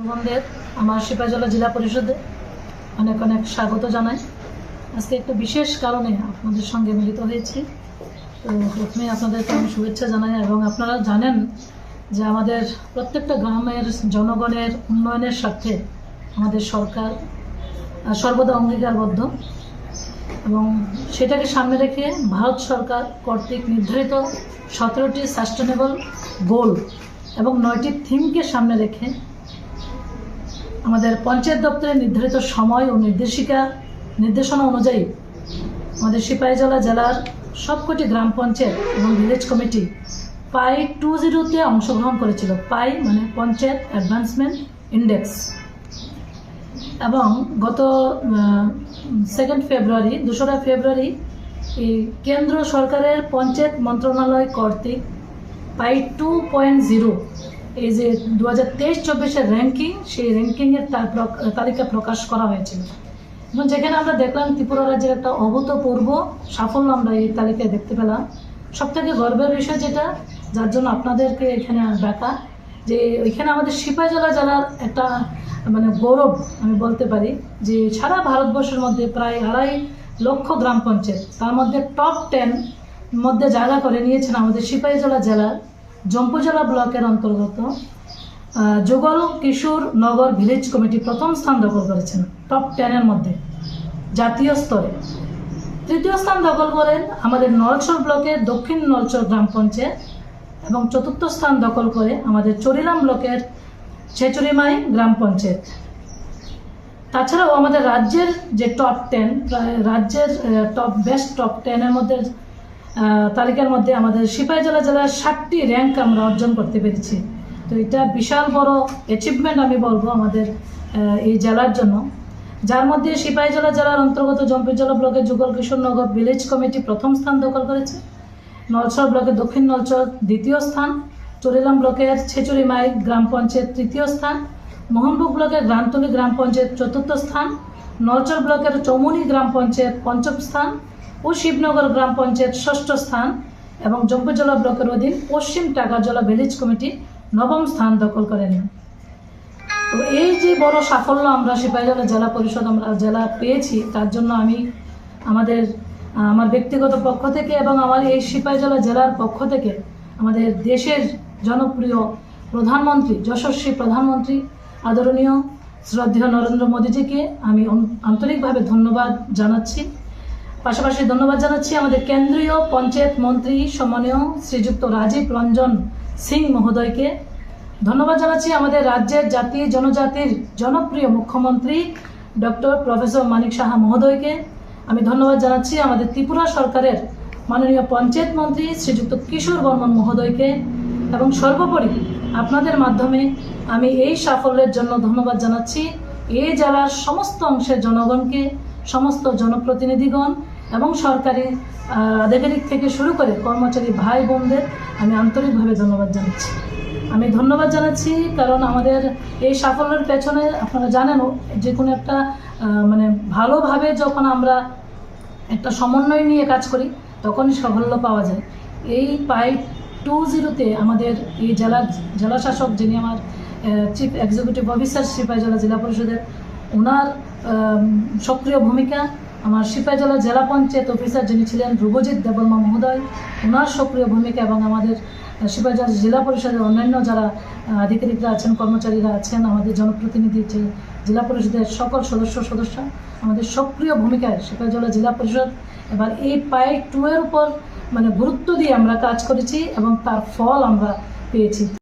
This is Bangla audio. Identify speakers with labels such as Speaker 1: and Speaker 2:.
Speaker 1: বন্ধুদের আমার সিপাহীজলা জেলা পরিষদে অনেক অনেক স্বাগত জানাই। আজকে একটা বিশেষ কারণে আপনাদের সঙ্গে মিলিত হয়েছি। তো প্রথমে আপনাদেরকে আমি শুভেচ্ছা জানাই এবং আপনারা জানেন যে আমাদের প্রত্যেকটা গ্রামের জনগণের উন্নয়নের স্বার্থে আমাদের সরকার সর্বদা অঙ্গীকারবদ্ধ এবং সেটাকে সামনে রেখে ভারত সরকার কর্তৃক নির্ধারিত 17টি সাস্টেনেবল গোল এবং 9টি থিমকে সামনে রেখে আমাদের পঞ্চায়েত দপ্তরে নির্ধারিত সময় ও নির্দেশনা অনুযায়ী আমাদের সিপাহীজলা জেলার সবকটি গ্রাম পঞ্চায়েত এবং ভিলেজ কমিটি পাই 20-তে অংশগ্রহণ করেছিল। পাই মানে পঞ্চায়েত অ্যাডভান্সমেন্ট ইন্ডেক্স। এবং গত 2রা ফেব্রুয়ারি এই কেন্দ্র সরকারের পঞ্চায়েত মন্ত্রণালয় কর্তৃক পাই 2.0 এই যে 2023-24-এর র্যাঙ্কিং, সেই র্যাঙ্কিংয়ের তালিকা প্রকাশ করা হয়েছিল এবং যেখানে আমরা দেখলাম ত্রিপুরা রাজ্যের একটা অভূতপূর্ব সাফল্য আমরা এই তালিকায় দেখতে পেলাম। সবথেকে গর্বের বিষয় যেটা, যার জন্য আপনাদেরকে এখানে ডাকা, যে এখানে আমাদের সিপাহীজলা জেলার একটা মানে গৌরব আমি বলতে পারি, যে সারা ভারতবর্ষের মধ্যে প্রায় 2.5 লক্ষ গ্রাম পঞ্চায়েত, তার মধ্যে টপ 10 মধ্যে জায়গা করে নিয়েছেন আমাদের সিপাহীজলা জেলার জম্পুজলা ব্লকের অন্তর্গত যুগল কিশোর নগর ভিলেজ কমিটি প্রথম স্থান দখল করেছেন টপ 10-এর মধ্যে জাতীয় স্তরে। তৃতীয় স্থান দখল করেন আমাদের নলছর ব্লকের দক্ষিণ নলছর গ্রাম পঞ্চায়েত এবং চতুর্থ স্থান দখল করে আমাদের চরিলাম ব্লকের ছেচুরিমাই গ্রাম পঞ্চায়েত। তাছাড়াও আমাদের রাজ্যের যে টপ 10, রাজ্যের বেস্ট টপ 10-এর মধ্যে তালিকার মধ্যে আমাদের সিপাহীজলা জেলার 7টি র্যাঙ্ক আমরা অর্জন করতে পেরেছি। তো এটা বিশাল বড় অ্যাচিভমেন্ট আমি বলবো আমাদের এই জেলার জন্য, যার মধ্যে সিপাহীজলা জেলার অন্তর্গত জম্পুজলা ব্লকের যুগল কিশোরনগর ভিলেজ কমিটি প্রথম স্থান দখল করেছে, নলছর ব্লকের দক্ষিণ নলছর দ্বিতীয় স্থান, চরিলাম ব্লকের ছেচুরিমাই গ্রাম পঞ্চায়েত তৃতীয় স্থান, মোহনপুর ব্লকের গ্রামতলী গ্রাম পঞ্চায়েত চতুর্থ স্থান, নলছর ব্লকের চৌমুনি গ্রাম পঞ্চায়েত পঞ্চম স্থান ও শিবনগর গ্রাম পঞ্চায়েত ষষ্ঠ স্থান এবং জম্পুজলা ব্লকের অধীন পশ্চিম টাকারজলা ভিলেজ কমিটি নবম স্থান দখল করেন। তো এই যে বড় সাফল্য আমরা সিপাহীজলা জেলা পরিষদ জেলা পেয়েছি, তার জন্য আমি আমার ব্যক্তিগত পক্ষ থেকে এবং আমার এই সিপাহীজলা জেলার পক্ষ থেকে আমাদের দেশের জনপ্রিয় প্রধানমন্ত্রী, যশস্বী প্রধানমন্ত্রী আদরণীয় শ্রদ্ধেয় নরেন্দ্র মোদীজিকে আমি আন্তরিকভাবে ধন্যবাদ জানাচ্ছি। পাশাপাশি ধন্যবাদ জানাচ্ছি আমাদের কেন্দ্রীয় পঞ্চায়েত মন্ত্রী সম্মানীয় শ্রীযুক্ত রাজীব রঞ্জন সিং মহোদয়কে। ধন্যবাদ জানাচ্ছি আমাদের রাজ্যের জাতি জনজাতির জনপ্রিয় মুখ্যমন্ত্রী ডক্টর প্রফেসর মানিক সাহা মহোদয়কে। আমি ধন্যবাদ জানাচ্ছি আমাদের ত্রিপুরা সরকারের মাননীয় পঞ্চায়েত মন্ত্রী শ্রীযুক্ত কিশোর বর্মন মহোদয়কে এবং সর্বোপরি আপনাদের মাধ্যমে আমি এই সাফল্যের জন্য ধন্যবাদ জানাচ্ছি এই জেলার সমস্ত অংশের জনগণকে, সমস্ত জনপ্রতিনিধিগণ এবং সরকারি আধিকারিক থেকে শুরু করে কর্মচারী ভাই বোনদের আমি আন্তরিকভাবে ধন্যবাদ জানাচ্ছি। আমি ধন্যবাদ জানাচ্ছি কারণ আমাদের এই সাফল্যের পেছনে আপনারা জানেন, যে কোনো একটা মানে ভালোভাবে যখন আমরা একটা সমন্বয় নিয়ে কাজ করি তখনই সাফল্য পাওয়া যায়। এই পাই 20-তে আমাদের এই জেলা শাসক, যিনি আমার চিফ এক্সিকিউটিভ অফিসার সিপাহীজলা জেলা পরিষদের, ওনার সক্রিয় ভূমিকা, আমার সিপাহীজলা জেলা পঞ্চায়েত অফিসার যিনি ছিলেন ধ্রুবজিৎ দেববর্মা মহোদয়, ওনার সক্রিয় ভূমিকা এবং আমাদের সিপাহীজলা জেলা পরিষদের অন্যান্য যারা আধিকারিকরা আছেন, কর্মচারীরা আছেন, আমাদের জনপ্রতিনিধি, জেলা পরিষদের সকল সদস্য আমাদের সক্রিয় ভূমিকায় সিপাহীজলা জেলা পরিষদ এবার এই পাই 2-এর উপর মানে গুরুত্ব দিয়ে আমরা কাজ করেছি এবং তার ফল আমরা পেয়েছি।